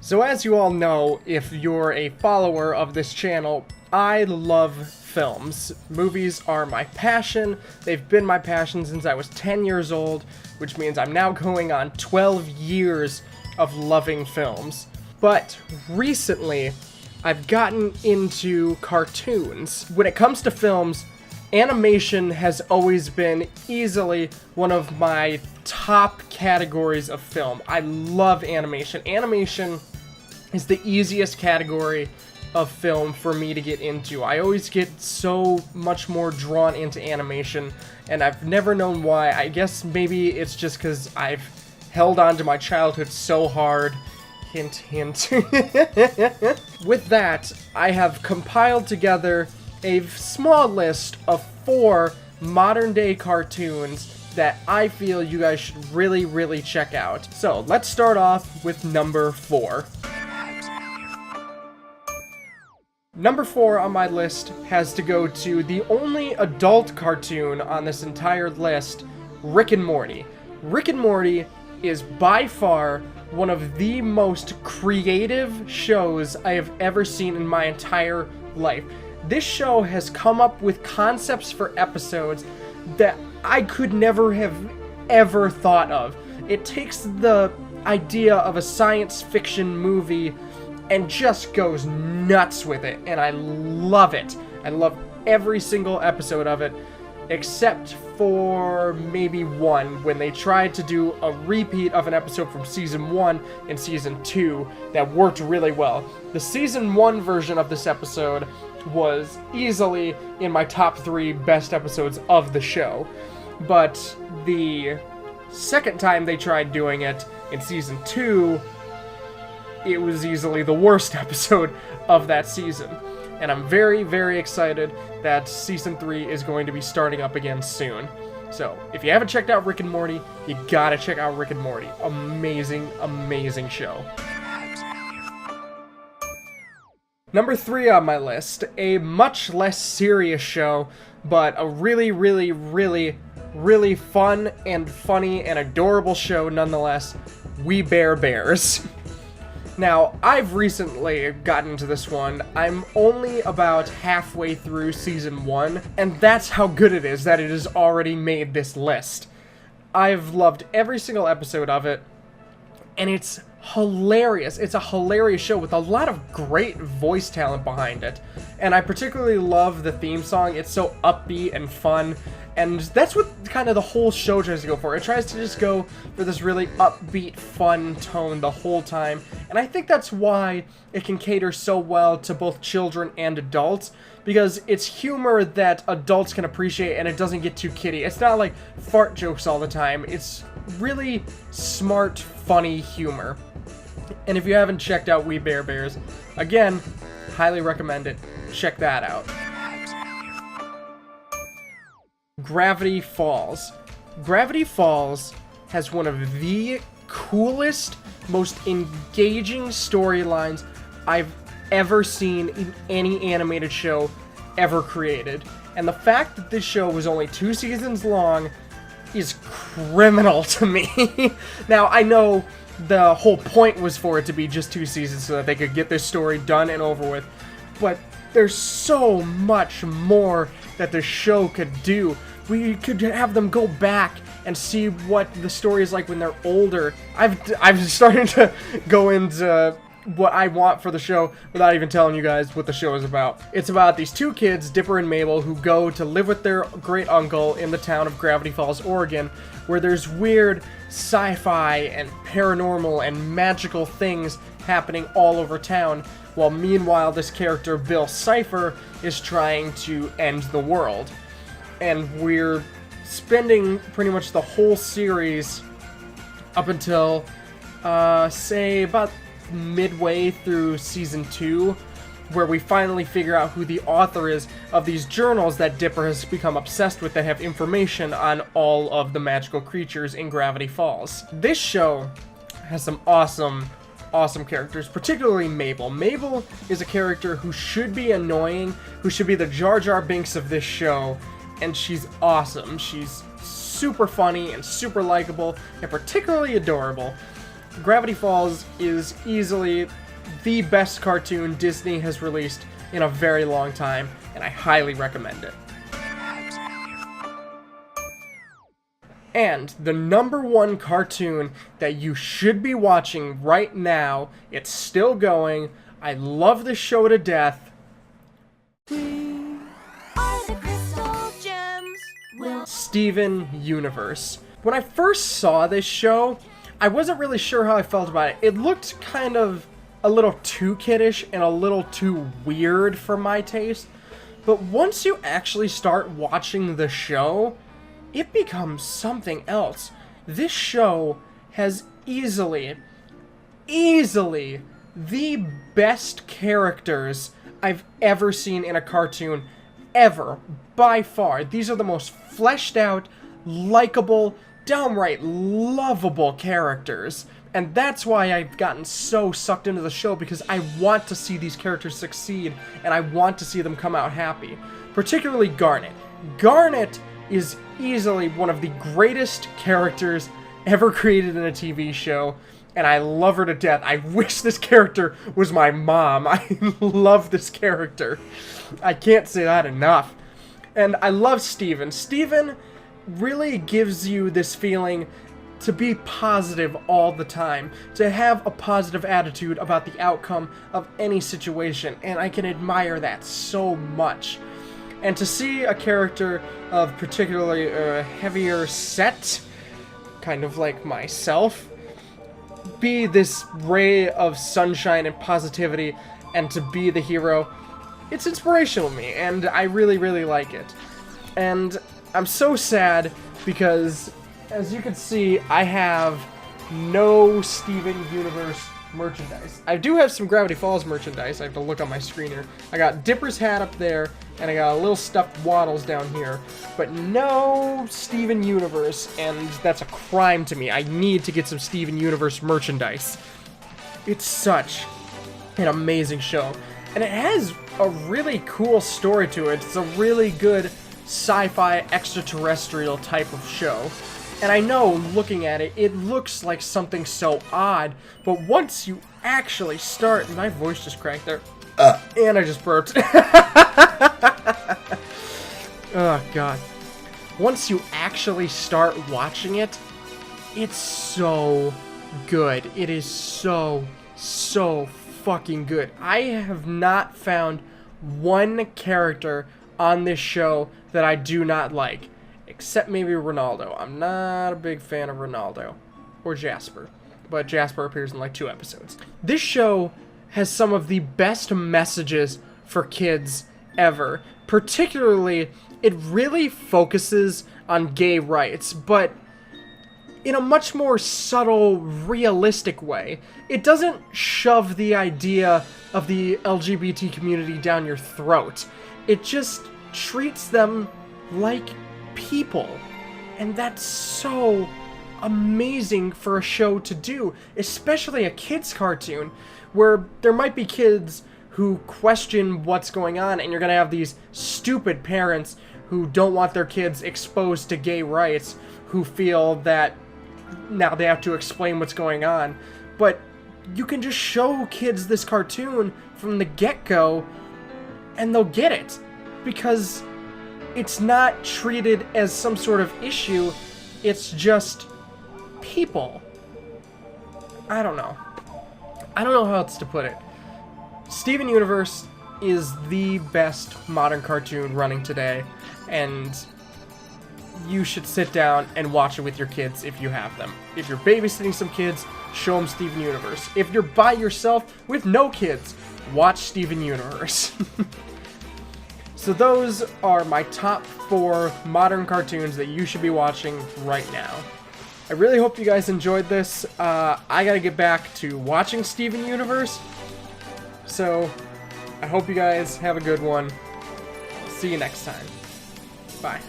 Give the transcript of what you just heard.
So as you all know, if you're a follower of this channel, I love films. Movies are my passion. They've been my passion since I was 10 years old, which means I'm now going on 12 years of loving films. But recently, I've gotten into cartoons. When it comes to films, animation has always been easily one of my top categories of film. I love animation. Animation is the easiest category of film for me to get into. I always get so much more drawn into animation, and I've never known why. I guess maybe it's just because I've held on to my childhood so hard. Hint, hint. With that, I have compiled together a small list of 4 modern-day cartoons that I feel you guys should really check out. So, let's start off with number 4. Number 4 on my list has to go to the only adult cartoon on this entire list, Rick and Morty. Rick and Morty is by far one of the most creative shows I have ever seen in my entire life. This show has come up with concepts for episodes that I could never have ever thought of. It takes the idea of a science fiction movie and just goes nuts with it, and I love it. I love every single episode of it, except for maybe one, when they tried to do a repeat of an episode from Season 1 and Season 2 that worked really well. The Season 1 version of this episode was easily in my top 3 best episodes of the show, but the second time they tried doing it in Season 2, it was easily the worst episode of that season. And I'm very excited that Season 3 is going to be starting up again soon. So, if you haven't checked out Rick and Morty, you gotta check out Rick and Morty. Amazing show. Number 3 on my list, a much less serious show, but a really fun and funny and adorable show nonetheless, We Bare Bears. Now, I've recently gotten into this one. I'm only about halfway through Season 1, and that's how good it is that it has already made this list. I've loved every single episode of it, and it's hilarious. It's a hilarious show with a lot of great voice talent behind it, and I particularly love the theme song. It's so upbeat and fun, and that's what kind of the whole show tries to go for. It tries to just go for this really upbeat, fun tone the whole time, and I think that's why it can cater so well to both children and adults, because it's humor that adults can appreciate and it doesn't get too kiddie. It's not like fart jokes all the time. It's really smart, funny humor. And if you haven't checked out We Bare Bears, again, highly recommend it. Check that out. Gravity Falls. Gravity Falls has one of the coolest, most engaging storylines I've ever seen in any animated show ever created. And the fact that this show was only 2 seasons long is criminal to me. Now, I know the whole point was for it to be just 2 seasons so that they could get this story done and over with, but there's so much more that the show could do. We could have them go back and see what the story is like when they're older. I've started to go into what I want for the show without even telling you guys what the show is about. It's about these 2 kids, Dipper and Mabel, who go to live with their great uncle in the town of Gravity Falls, Oregon, where there's weird sci-fi and paranormal and magical things happening all over town, while meanwhile this character, Bill Cipher, is trying to end the world. And we're spending pretty much the whole series up until, say, about midway through Season 2, where we finally figure out who the author is of these journals that Dipper has become obsessed with that have information on all of the magical creatures in Gravity Falls. This show has some awesome characters, particularly Mabel. Mabel is a character who should be annoying, who should be the Jar Jar Binks of this show, and she's awesome. She's super funny and super likable and particularly adorable. Gravity Falls is easily the best cartoon Disney has released in a very long time, and I highly recommend it. And the #1 cartoon that you should be watching right now, it's still going, I love this show to death. Steven Universe. When I first saw this show, I wasn't really sure how I felt about it. It looked kind of a little too kiddish and a little too weird for my taste. But once you actually start watching the show, it becomes something else. This show has easily the best characters I've ever seen in a cartoon, ever, by far. These are the most fleshed out, likable, downright lovable characters. And that's why I've gotten so sucked into the show, because I want to see these characters succeed, and I want to see them come out happy. Particularly Garnet. Garnet is easily one of the greatest characters ever created in a TV show, and I love her to death. I wish this character was my mom. I love this character. I can't say that enough. And I love Steven. Steven really gives you this feeling to be positive all the time, to have a positive attitude about the outcome of any situation, and I can admire that so much. And to see a character of particularly heavier set, kind of like myself, be this ray of sunshine and positivity, and to be the hero, it's inspirational to me, and I really, really like it. And I'm so sad because, as you can see, I have no Steven Universe merchandise. I do have some Gravity Falls merchandise. I have to look on my screen here. I got Dipper's hat up there, and I got a little stuffed Waddles down here, but no Steven Universe, and that's a crime to me. I need to get some Steven Universe merchandise. It's such an amazing show, and it has a really cool story to it. It's a really good sci-fi extraterrestrial type of show. And I know, looking at it, it looks like something so odd, but once you actually start... My voice just cracked there. And I just burped. Oh, God. Once you actually start watching it, it's so good. It is so fucking good. I have not found one character on this show that I do not like. Except maybe Ronaldo. I'm not a big fan of Ronaldo. Or Jasper. But Jasper appears in like 2 episodes. This show has some of the best messages for kids ever. Particularly, it really focuses on gay rights, but in a much more subtle, realistic way. It doesn't shove the idea of the LGBT community down your throat. It just treats them like people, and that's so amazing for a show to do, especially a kids cartoon where there might be kids who question what's going on, and you're gonna have these stupid parents who don't want their kids exposed to gay rights, who feel that now they have to explain what's going on. But you can just show kids this cartoon from the get-go and they'll get it, because it's not treated as some sort of issue, it's just people. I don't know how else to put it. Steven Universe is the best modern cartoon running today, and you should sit down and watch it with your kids if you have them. If you're babysitting some kids, show them Steven Universe. If you're by yourself with no kids, watch Steven Universe. So those are my top 4 modern cartoons that you should be watching right now. I really hope you guys enjoyed this. I gotta get back to watching Steven Universe. So I hope you guys have a good one. See you next time. Bye.